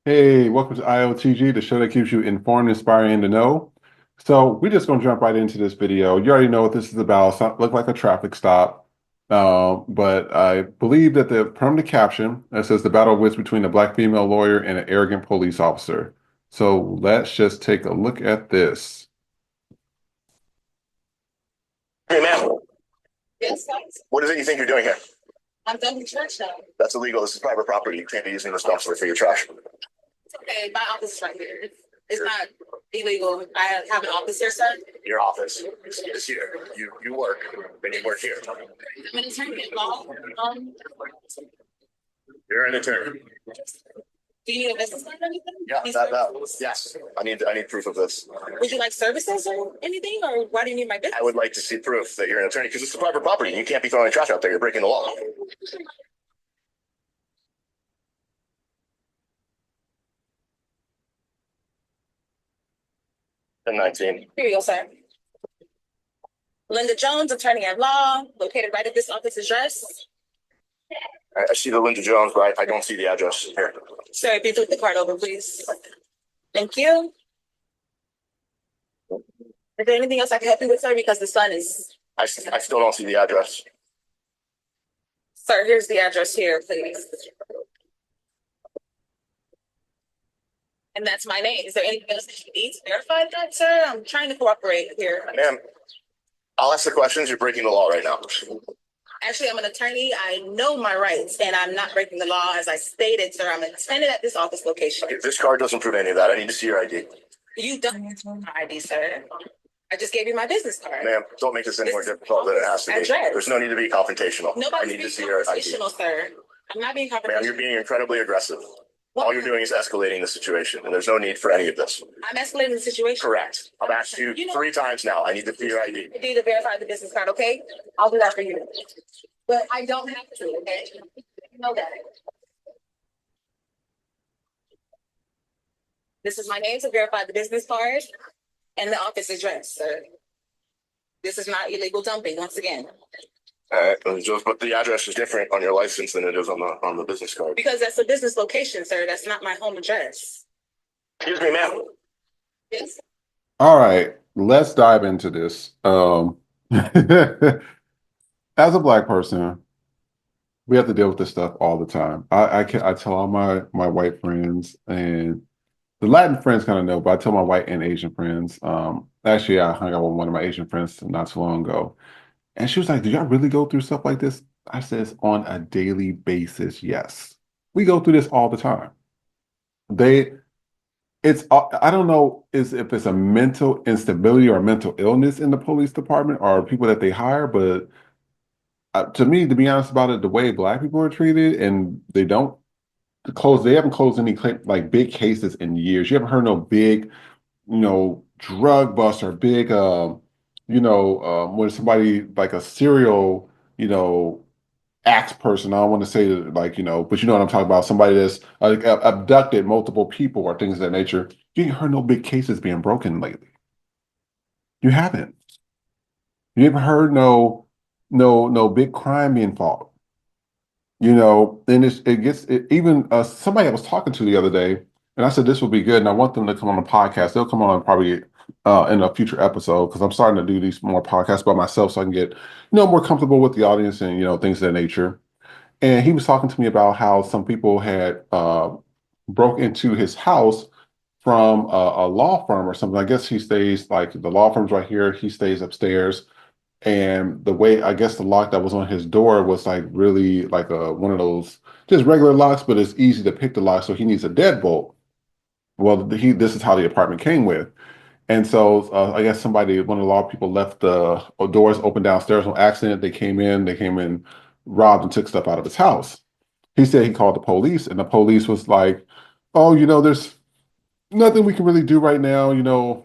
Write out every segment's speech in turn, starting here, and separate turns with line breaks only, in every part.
Hey, welcome to IOTG, the show that keeps you informed, inspired, and to know. So we're just going to jump right into this video. You already know what this is about. It's not look like a traffic stop, but I believe that from the caption it says the battle was between a black female lawyer and an arrogant police officer. So let's just take a look at this.
Hey, ma'am,
Yes, guys.
what is it you think you're doing here?
I'm done with church now.
That's illegal. This is private property. You can't be using this dumpster for your trash.
It's okay. My office is right here. It's not illegal. I have an office here, sir.
Your office is here. You work, and you work here.
I'm an attorney at law.
You're an attorney.
Do you need a business card or anything?
Yeah,
Any
yes. I need proof of this.
Would you like services or anything, or why do you need my business?
I would like to see proof that you're an attorney because it's a private property. You can't be throwing trash out there. You're breaking the law. 1019.
Here you go, sir. Linda Jones, attorney at law, located right at this office address.
I see the Linda Jones, but I don't see the address here.
Sir, if you flip the card over, please. Thank you. Is there anything else I can help you with, sir? Because the sun is.
I still don't see the address.
Sir, here's the address here, please. And that's my name. Is there anything else that you need to verify that, sir? I'm trying to cooperate here.
Ma'am, I'll ask the questions. You're breaking the law right now.
Actually, I'm an attorney. I know my rights, and I'm not breaking the law. As I stated, sir, I'm attended at this office location.
This card doesn't prove any of that. I need to see your ID.
You don't need my ID, sir. I just gave you my business card.
Ma'am, don't make this any more difficult than it has to be.
Address.
There's no need to be confrontational. I
Nobody's
need to
being
see your ID.
confrontational, sir. I'm not being
Ma'am,
confrontational.
you're being incredibly aggressive. All you're doing is escalating the situation, and there's no need for any of this.
I'm escalating the situation.
Correct. I've asked you 3 times now. I need to see your ID.
I need to verify the business card, okay? I'll do that for you. But I don't have to, okay? You know that. This is my name to verify the business card and the office address, sir. This is not illegal dumping, once again.
All right, but the address is different on your license than it is on the business card.
Because that's a business location, sir. That's not my home address.
Excuse me, ma'am.
Yes.
All right, let's dive into this. As a black person, we have to deal with this stuff all the time. I tell all my white friends, and the Latin friends kind of know, but I tell my white and Asian friends. Actually, I hung out with one of my Asian friends not too long ago, and she was like, "Do y'all really go through stuff like this?" I says, "On a daily basis, yes. We go through this all the time." They, I don't know if it's a mental instability or mental illness in the police department or people that they hire, but to me, to be honest about it, the way black people are treated, and they haven't closed any like big cases in years. You haven't heard no big, drug bust or big, when somebody like a serial, axe person. I don't want to say that, like, but you know what I'm talking about. Somebody that's like abducted multiple people or things of that nature. You ain't heard no big cases being broken lately. You haven't. You haven't heard no big crime being fought. And even somebody I was talking to the other day, and I said this would be good, and I want them to come on the podcast. They'll come on probably in a future episode because I'm starting to do these more podcasts by myself so I can get more comfortable with the audience and things of that nature. And he was talking to me about how some people had broke into his house from a law firm or something. I guess he stays like the law firm's right here. He stays upstairs. And the way I guess the lock that was on his door was like really like one of those just regular locks, but it's easy to pick the lock. So he needs a deadbolt. Well, this is how the apartment came with. And so I guess one of the law people left the doors open downstairs on accident. They came in, robbed and took stuff out of his house. He said he called the police, and the police was like, "Oh, there's nothing we can really do right now. You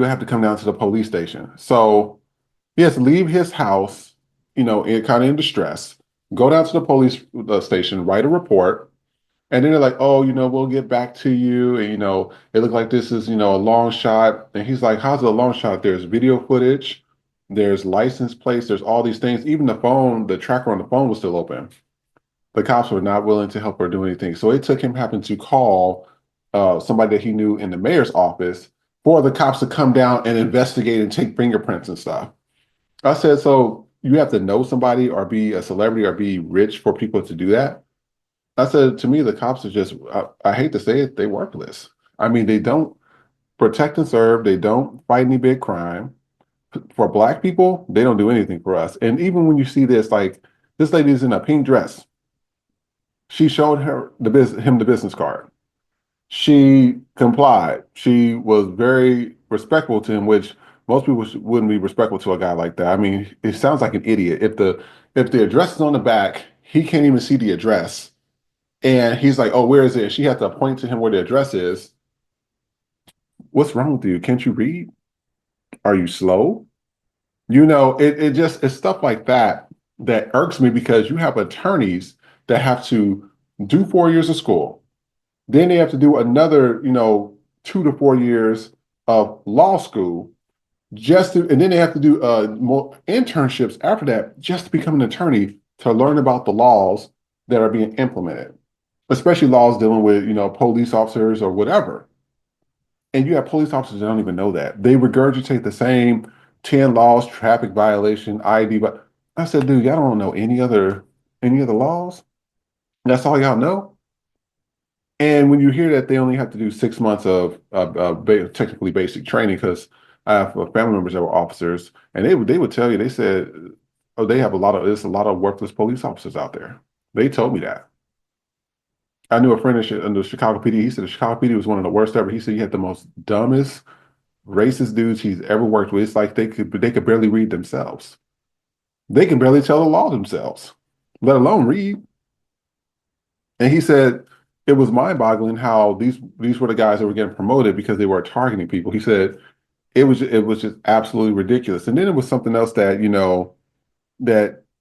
have to come down to the police station." So he has to leave his house, kind of in distress, go down to the police station, write a report, and then they're like, "Oh, we'll get back to you." And, it looked like this is, a long shot. And he's like, "How's it a long shot? There's video footage, there's license plates, there's all these things. Even the tracker on the phone was still open." The cops were not willing to help her do anything. So it took him having to call somebody that he knew in the mayor's office for the cops to come down and investigate and take fingerprints and stuff. I said, so you have to know somebody or be a celebrity or be rich for people to do that? I said, to me, the cops are just, I hate to say it, they worthless. I mean, they don't protect and serve. They don't fight any big crime. For black people, they don't do anything for us. And even when you see this, like this lady's in a pink dress. She showed him the business card. She complied. She was very respectful to him, which most people wouldn't be respectful to a guy like that. I mean, it sounds like an idiot. If the address is on the back, he can't even see the address, and he's like, "Oh, where is it?" She had to point to him where the address is. What's wrong with you? Can't you read? Are you slow? It's stuff like that that irks me because you have attorneys that have to do 4 years of school. Then they have to do another, 2 to 4 years of law school and then they have to do more internships after that just to become an attorney to learn about the laws that are being implemented, especially laws dealing with, police officers or whatever. And you have police officers that don't even know that. They regurgitate the same 10 laws, traffic violation, ID. But I said, dude, y'all don't know any other laws? That's all y'all know? And when you hear that they only have to do 6 months of technically basic training, because I have family members that were officers, and they would tell you, they said, oh, there's a lot of worthless police officers out there. They told me that. I knew a friend in the Chicago PD. He said the Chicago PD was one of the worst ever. He said he had the most dumbest, racist dudes he's ever worked with. It's like they could barely read themselves. They can barely tell the law themselves, let alone read. And he said it was mind-boggling how these were the guys that were getting promoted because they were targeting people. He said it was just absolutely ridiculous. And then it was something else that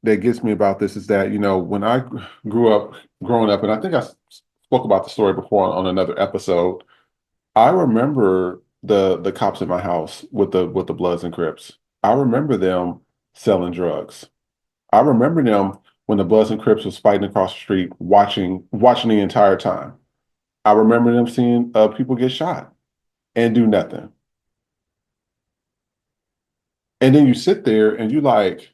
that gets me about this is that when I growing up, and I think I spoke about the story before on another episode. I remember the cops at my house with the Bloods and Crips. I remember them selling drugs. I remember them when the Bloods and Crips was fighting across the street, watching the entire time. I remember them seeing people get shot and do nothing. And then you sit there and you like,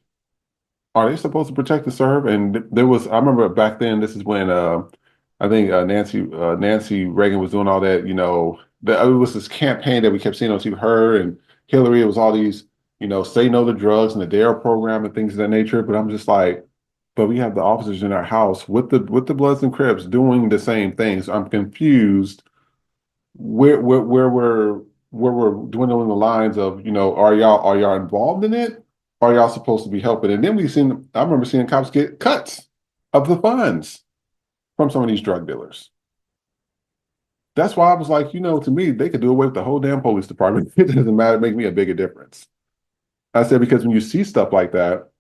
are they supposed to protect and serve? And I remember back then, this is when I think Nancy Reagan was doing all that, it was this campaign that we kept seeing on TV, her and Hillary. It was all these, say no to drugs and the DARE program and things of that nature. But I'm just like, but we have the officers in our house with the Bloods and Crips doing the same things. I'm confused where we're dwindling the lines of, are y'all involved in it? Or are y'all supposed to be helping? And then I remember seeing cops get cuts of the funds from some of these drug dealers. That's why I was like, to me, they could do away with the whole damn police department. It doesn't matter, make me a bigger difference. I said, because when you see stuff like that,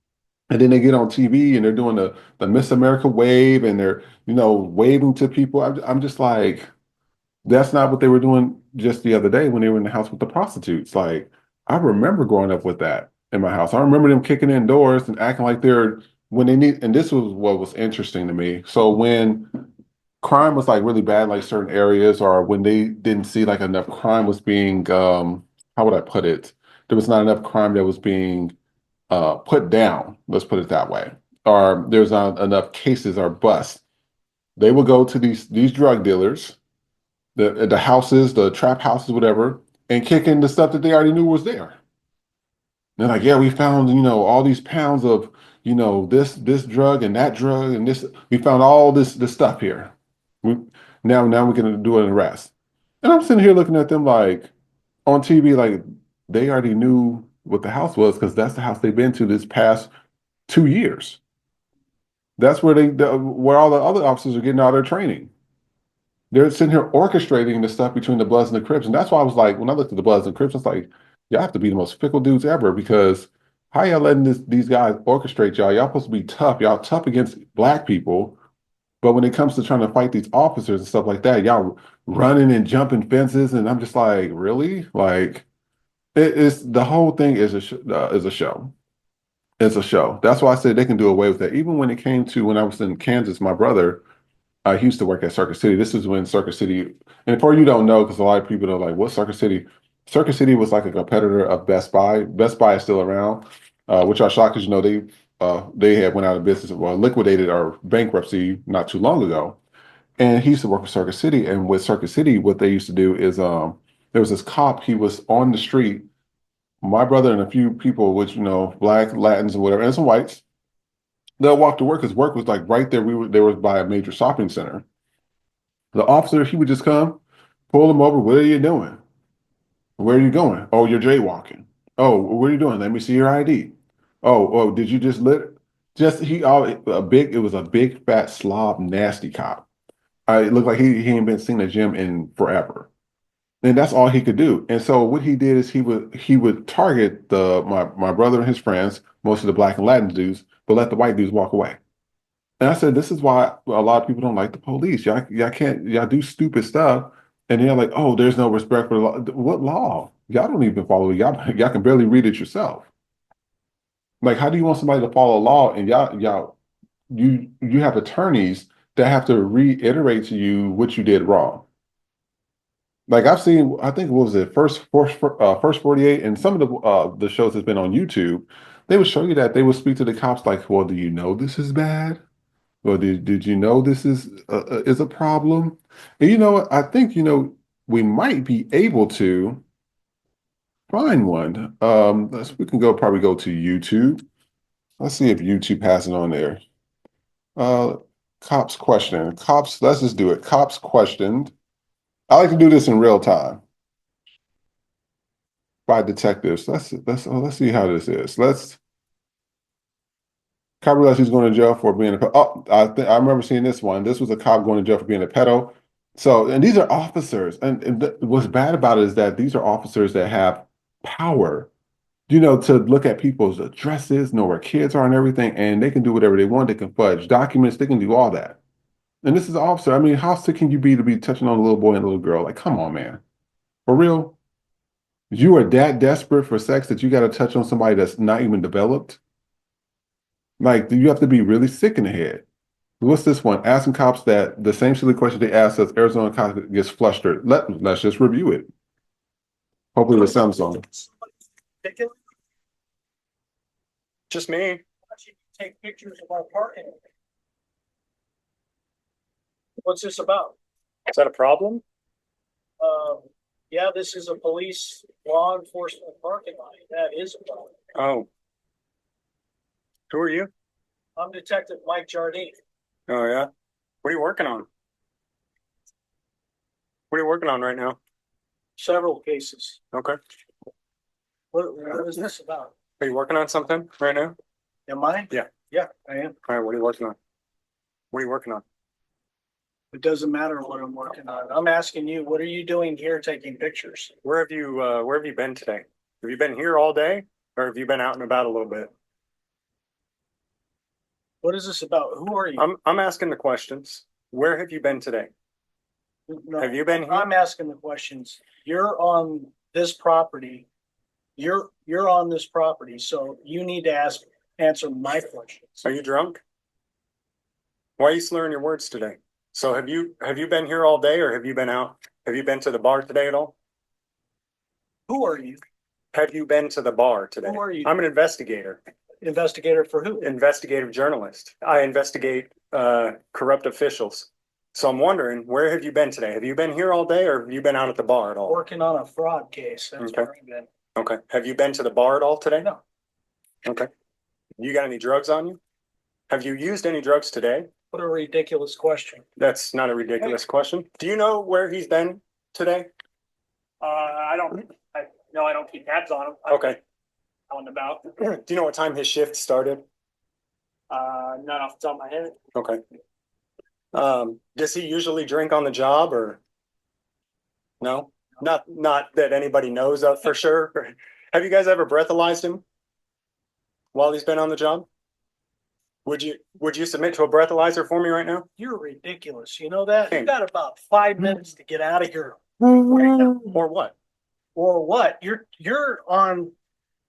and then they get on TV and they're doing the Miss America wave and they're, waving to people. I'm just like, that's not what they were doing just the other day when they were in the house with the prostitutes. Like, I remember growing up with that in my house. I remember them kicking in doors and acting like when they need, and this was what was interesting to me. So when crime was like really bad, like certain areas, or when they didn't see like enough crime was being, how would I put it? There was not enough crime that was being put down. Let's put it that way. Or there's not enough cases or busts. They would go to these drug dealers, the houses, the trap houses, whatever, and kick in the stuff that they already knew was there. They're like, yeah, we found, all these pounds of, this drug and that drug and this. We found all this stuff here. We, now we're gonna do an arrest. And I'm sitting here looking at them like on TV, like they already knew what the house was because that's the house they've been to this past 2 years. That's where all the other officers are getting all their training. They're sitting here orchestrating the stuff between the Bloods and the Crips. And that's why I was like, when I looked at the Bloods and Crips, I was like, y'all have to be the most fickle dudes ever because how y'all letting these guys orchestrate y'all? Y'all supposed to be tough. Y'all tough against black people. But when it comes to trying to fight these officers and stuff like that, y'all running and jumping fences. And I'm just like, really? Like, it's the whole thing is a show. It's a show. That's why I said they can do away with that. Even when it came to when I was in Kansas, my brother, he used to work at Circuit City. This is when Circuit City, and for you don't know, because a lot of people are like, "What's Circuit City?" Circuit City was like a competitor of Best Buy. Best Buy is still around, which I shocked because they had went out of business, well, liquidated or bankruptcy not too long ago. And he used to work for Circuit City. And with Circuit City, what they used to do is there was this cop. He was on the street. My brother and a few people, which black, Latins, and whatever, and some whites, they'll walk to work because work was like right there. There was by a major shopping center. The officer, he would just come, pull them over. What are you doing? Where are you going? Oh, you're jaywalking. Oh, what are you doing? Let me see your ID. Oh, did you just lit? Just he always a big. It was a big fat slob, nasty cop. It looked like he ain't been seen a gym in forever, and that's all he could do. And so what he did is he would target my brother and his friends, most of the black and Latin dudes, but let the white dudes walk away. And I said, this is why a lot of people don't like the police. Y'all do stupid stuff. And they're like, oh, there's no respect for the law. What law? Y'all don't even follow it. Y'all can barely read it yourself. Like, how do you want somebody to follow law and you have attorneys that have to reiterate to you what you did wrong? Like I've seen, I think what was it, first 48, and some of the shows that's been on YouTube, they would show you that they would speak to the cops like, well, do you know this is bad? Well, did you know this is a problem? And you know what? I think we might be able to find one. We can probably go to YouTube. Let's see if YouTube has it on there. Uh, cops question. Cops. Let's just do it. Cops questioned. I like to do this in real time by detectives. Let's see how this is. Cop realized he was going to jail for being a pedo. Oh, I remember seeing this one. This was a cop going to jail for being a pedo. So, and these are officers, and what's bad about it is that these are officers that have power, to look at people's addresses, know where kids are and everything, and they can do whatever they want. They can fudge documents, they can do all that. And this is an officer. I mean, how sick can you be to be touching on a little boy and a little girl? Like, come on, man. For real? You are that desperate for sex that you got to touch on somebody that's not even developed? Like, you have to be really sick in the head. What's this one? Asking cops that the same silly question they asked us, Arizona cop gets flustered. Let's just review it. Hopefully with Samsung.
Just me.
Take pictures of our parking. What's this about?
Is that a problem?
Yeah, this is a police law enforcement parking lot. That is a problem.
Oh. Who are you?
I'm Detective Mike Jardine.
Oh, yeah. What are you working on? What are you working on right now?
Several cases.
Okay.
What is this about?
Are you working on something right now?
Am I?
Yeah.
Yeah, I am.
All right. What are you working on? What are you working on?
It doesn't matter what I'm working on. I'm asking you, what are you doing here taking pictures?
Where have you been today? Have you been here all day or have you been out and about a little bit?
What is this about? Who are you?
I'm asking the questions. Where have you been today?
No,
Have you been here?
I'm asking the questions. You're on this property. You're on this property, so you need to answer my questions.
Are you drunk? Why are you slurring your words today? So have you been here all day or have you been out? Have you been to the bar today at all?
Who are you?
Have you been to the bar today?
Who are you?
I'm an investigator.
Investigator for who?
Investigative journalist. I investigate corrupt officials. So I'm wondering, where have you been today? Have you been here all day or have you been out at the bar at all?
Working on a fraud case. That's
Okay.
where I've been.
Okay. Have you been to the bar at all today?
No.
Okay. You got any drugs on you? Have you used any drugs today?
What a ridiculous question.
That's not a ridiculous question. Do you know where he's been today?
I don't keep tabs on him.
Okay.
On about.
Do you know what time his shift started?
Not off the top of my head.
Okay. Does he usually drink on the job or no? Not that anybody knows of for sure. Have you guys ever breathalyzed him while he's been on the job? Would you submit to a breathalyzer for me right now?
You're ridiculous. You know that? You
Hey.
got about 5 minutes to get out of here.
Or what?
Or what? You're on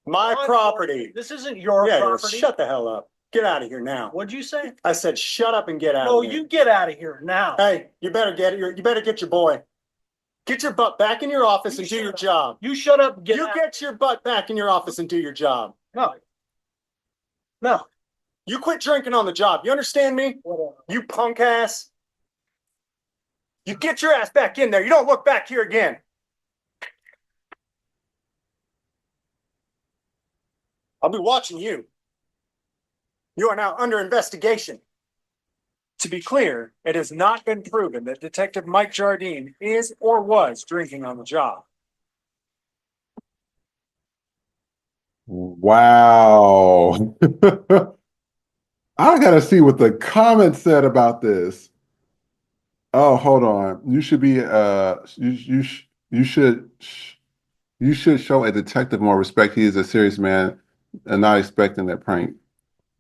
My property.
This isn't your
Yeah,
property.
shut the hell up. Get out of here now.
What'd you say?
I said, shut up and get out
No,
of here.
you get out of here now.
Hey, you better get your boy. Get your butt back in your office and do your job.
You shut up and get
You
out.
get your butt back in your office and do your job.
No. No.
You quit drinking on the job. You understand me?
Whatever.
You punk ass. You get your ass back in there. You don't look back here again. I'll be watching you. You are now under investigation. To be clear, it has not been proven that Detective Mike Jardine is or was drinking on the job.
Wow. I gotta see what the comments said about this. Oh, hold on. You should be you should show a detective more respect. He is a serious man and not expecting that prank.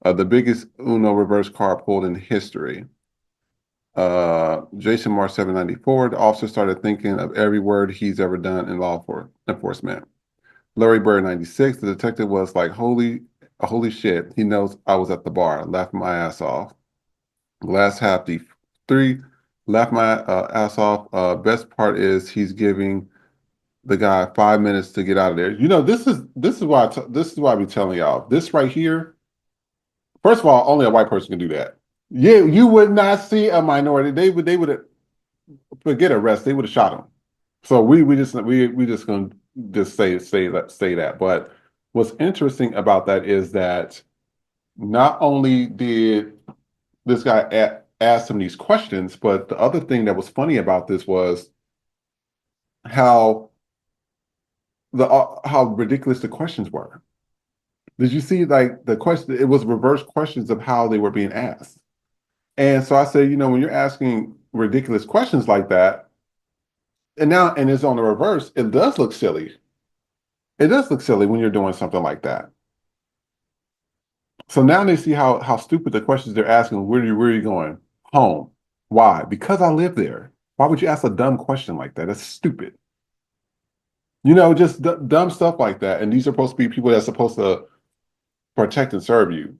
The biggest Uno reverse card pulled in history. Jason Moore 794. The officer started thinking of every word he's ever done in law enforcement. Larry Bird 96. The detective was like, holy shit. He knows I was at the bar. Laughed my ass off. Glass half the three. Laughed my ass off. Best part is he's giving the guy 5 minutes to get out of there. You know, this is why this is why I be telling y'all. This right here. First of all, only a white person can do that. Yeah, you would not see a minority. They would forget arrest. They would have shot him. So we just gonna just say that. But what's interesting about that is that not only did this guy ask him these questions, but the other thing that was funny about this was how how ridiculous the questions were. Did you see like the question? It was reverse questions of how they were being asked. And so I said, you know, when you're asking ridiculous questions like that, and it's on the reverse, it does look silly. It does look silly when you're doing something like that. So now they see how stupid the questions they're asking. Where are you going? Home. Why? Because I live there. Why would you ask a dumb question like that? That's stupid. You know, just dumb stuff like that. And these are supposed to be people that's supposed to protect and serve you.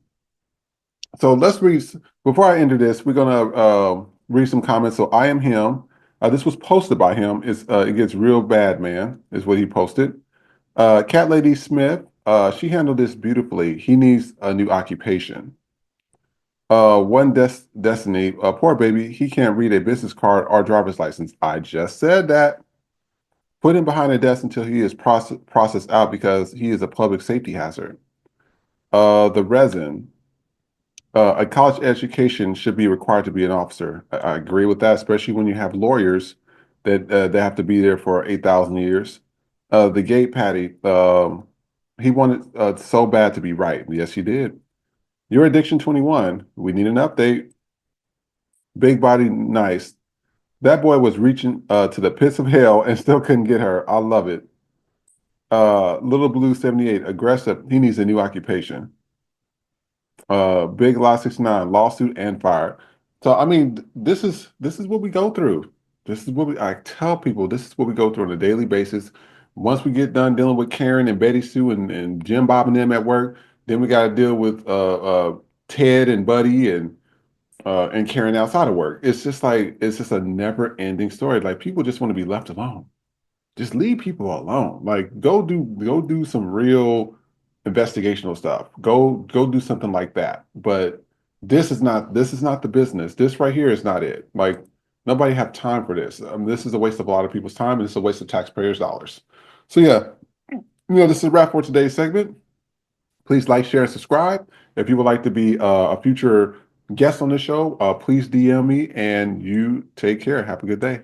So let's read, before I enter this, we're gonna read some comments. So I am him. This was posted by him. It gets real bad, man, is what he posted. Cat Lady Smith, she handled this beautifully. He needs a new occupation. Destiny, poor baby, he can't read a business card or driver's license. I just said that. Put him behind a desk until he is processed out because he is a public safety hazard. The resin, a college education should be required to be an officer. I agree with that, especially when you have lawyers that they have to be there for 8,000 years. The gate Patty, he wanted so bad to be right. Yes, he did. Your addiction 21. We need an update. Big body, nice. That boy was reaching to the pits of hell and still couldn't get her. I love it. Little Blue 78, aggressive. He needs a new occupation. Big Law 69, lawsuit and fired. So I mean, this is what we go through. This is what I tell people, this is what we go through on a daily basis. Once we get done dealing with Karen and Betty Sue and Jim Bob and them at work, then we got to deal with Ted and Buddy and Karen outside of work. It's just a never ending story. Like people just want to be left alone. Just leave people alone. Like go do some real investigational stuff. Go do something like that. But this is not the business. This right here is not it. Like nobody have time for this. This is a waste of a lot of people's time and it's a waste of taxpayers' dollars. So yeah, this is a wrap for today's segment. Please like, share, and subscribe. If you would like to be a future guest on the show, please DM me and you take care. Have a good day.